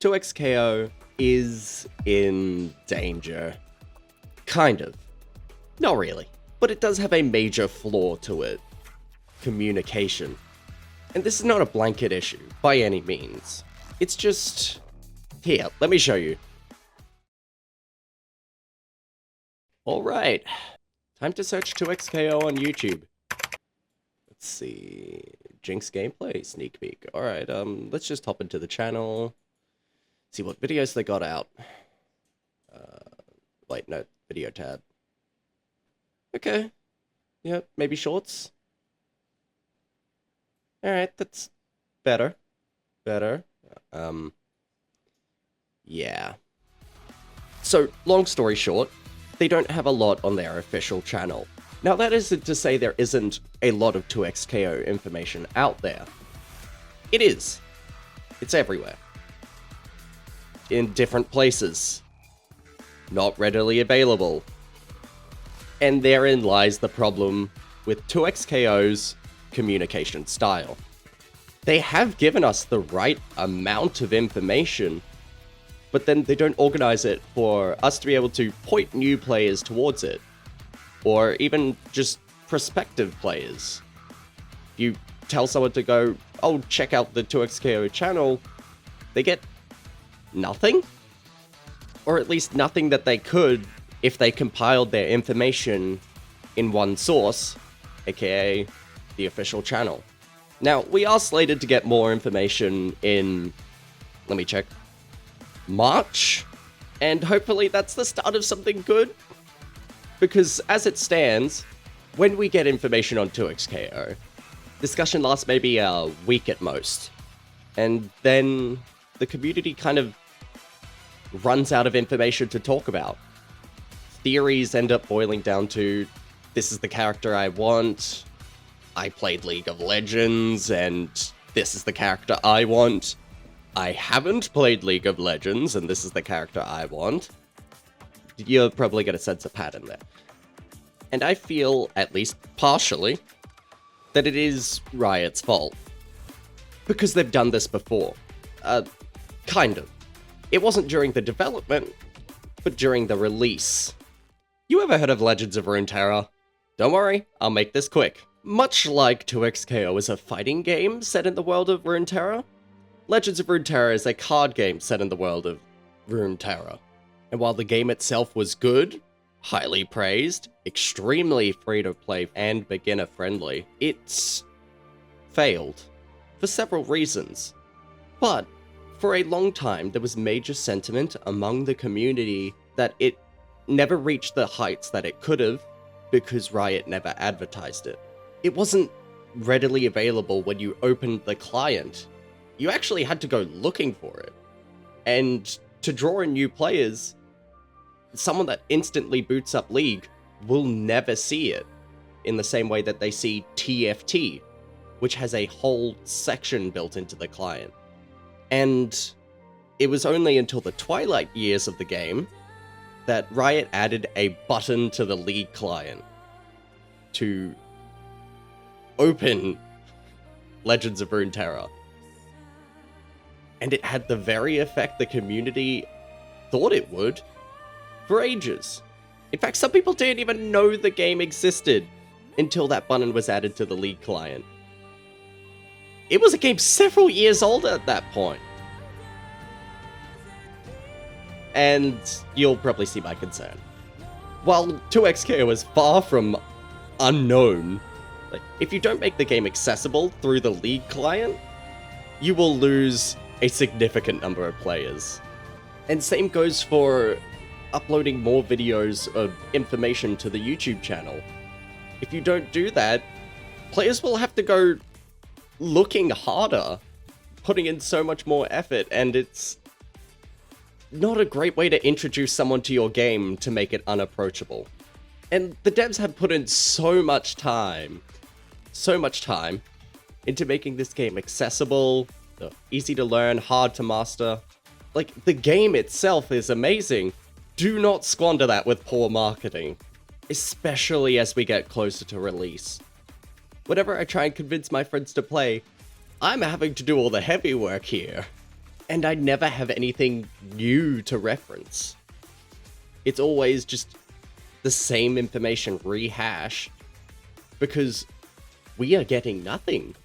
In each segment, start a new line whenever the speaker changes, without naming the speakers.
2XKO is in danger. Kind of. Not really. But it does have a major flaw to it. Communication. And this is not a blanket issue, by any means. It's just... Here, let me show you. Alright. Time to search 2XKO on YouTube. Let's see... Jinx gameplay sneak peek. Alright, let's just hop into the channel. See what videos they got out. Wait, no, video tab. Okay. Yeah, maybe shorts. Alright, that's better. Better. Yeah. So, long story short, they don't have a lot on their official channel. Now that isn't to say there isn't a lot of 2XKO information out there. It is. It's everywhere. In different places. Not readily available. And therein lies the problem with 2XKO's communication style. They have given us the right amount of information, but then they don't organize it for us to be able to point new players towards it. Or even just prospective players. If you tell someone to go, oh, check out the 2XKO channel, they get nothing? Or at least nothing that they could if they compiled their information in one source, aka the official channel. Now, we are slated to get more information in, let me check, March? And hopefully that's the start of something good. Because as it stands, when we get information on 2XKO, discussion lasts maybe a week at most. And then the community kind of runs out of information to talk about. Theories end up boiling down to, this is the character I want, I played League of Legends, and this is the character I want. I haven't played League of Legends, and this is the character I want. You're probably going to sense a pattern there. And I feel, at least partially, that it is Riot's fault. Because they've done this before. Kind of. It wasn't during the development, but during the release. You ever heard of Legends of Runeterra? Don't worry, I'll make this quick. Much like 2XKO is a fighting game set in the world of Runeterra, Legends of Runeterra is a card game set in the world of Runeterra. And while the game itself was good, highly praised, extremely free-to-play and beginner-friendly, it's failed for several reasons. But for a long time, there was major sentiment among the community that it never reached the heights that it could have because Riot never advertised it. It wasn't readily available when you opened the client. You actually had to go looking for it. And to draw in new players, someone that instantly boots up League will never see it in the same way that they see TFT, which has a whole section built into the client. And it was only until the twilight years of the game that Riot added a button to the League client to open Legends of Runeterra. And it had the very effect the community thought it would for ages. In fact, some people didn't even know the game existed until that button was added to the League client. It was a game several years old at that point. And you'll probably see my concern. While 2XKO is far from unknown, if you don't make the game accessible through the League client, you will lose a significant number of players. And same goes for uploading more videos of information to the YouTube channel. If you don't do that, players will have to go looking harder, putting in so much more effort, and it's not a great way to introduce someone to your game to make it unapproachable. And the devs have put in so much time into making this game accessible, easy to learn, hard to master. Like, the game itself is amazing. Do not squander that with poor marketing, especially as we get closer to release. Whenever I try and convince my friends to play, I'm having to do all the heavy work here. And I never have anything new to reference. It's always just the same information rehashed because we are getting nothing.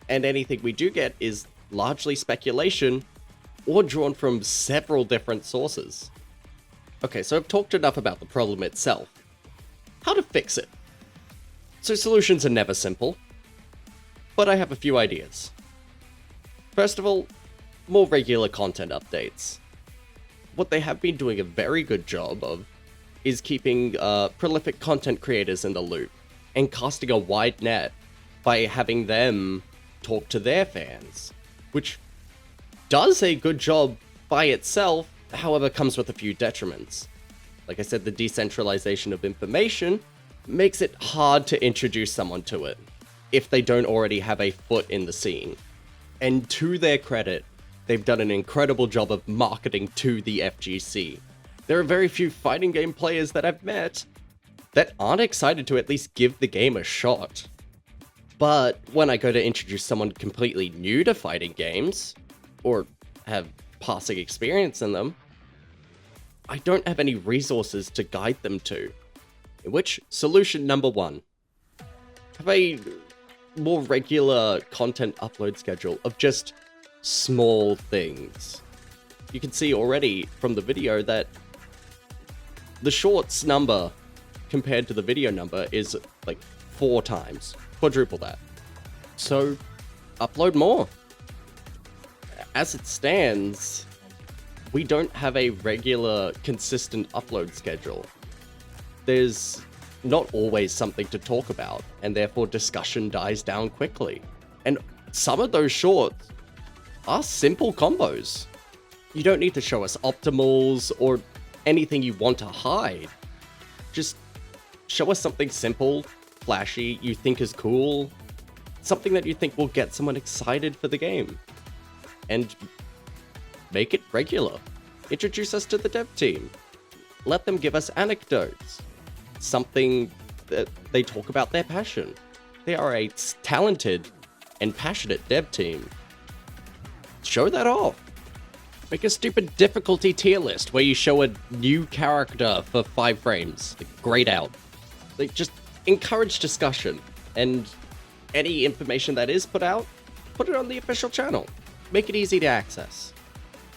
And anything we do get is largely speculation or drawn from several different sources. Okay, so I've talked enough about the problem itself. How to fix it? So solutions are never simple, but I have a few ideas. First of all, more regular content updates. What they have been doing a very good job of is keeping prolific content creators in the loop and casting a wide net by having them talk to their fans, which does a good job by itself, however comes with a few detriments. Like I said, the decentralization of information makes it hard to introduce someone to it if they don't already have a foot in the scene. And to their credit, they've done an incredible job of marketing to the FGC. There are very few fighting game players that I've met that aren't excited to at least give the game a shot. But when I go to introduce someone completely new to fighting games, or have passing experience in them, I don't have any resources to guide them to. In which, solution number one, have a more regular content upload schedule of just small things. You can see already from the video that the shorts number compared to the video number is like 4 times, quadruple that. So, upload more. As it stands, we don't have a regular, consistent upload schedule. There's not always something to talk about, and therefore discussion dies down quickly. And some of those shorts are simple combos. You don't need to show us optimals or anything you want to hide. Just show us something simple, flashy, you think is cool, something that you think will get someone excited for the game. And make it regular. Introduce us to the dev team. Let them give us anecdotes. Something that they talk about their passion. They are a talented and passionate dev team. Show that off. Make a stupid difficulty tier list where you show a new character for 5 frames. Like, grayed out. Like, just encourage discussion. And any information that is put out, put it on the official channel. Make it easy to access.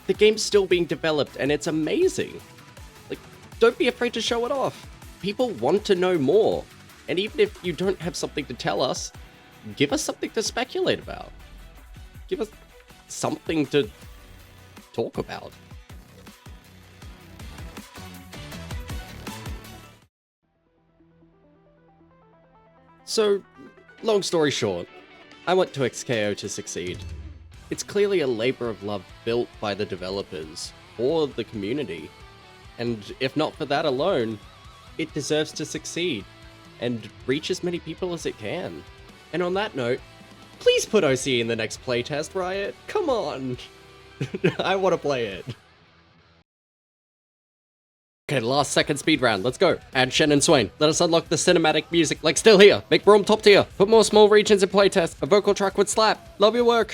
The game's still being developed and it's amazing. Like, don't be afraid to show it off. People want to know more. And even if you don't have something to tell us, give us something to speculate about. Give us something to talk about. So, long story short, I want 2XKO to succeed. It's clearly a labor of love built by the developers for the community, and if not for that alone, it deserves to succeed and reach as many people as it can. And on that note, please put OC in the next playtest, Riot. Come on. I want to play it. Okay, last second speed round. Let's go. Add Shen and Swain. Let us unlock the cinematic music like Still Here. Make Braum top tier. Put more small regions in playtest. A vocal track would slap. Love your work.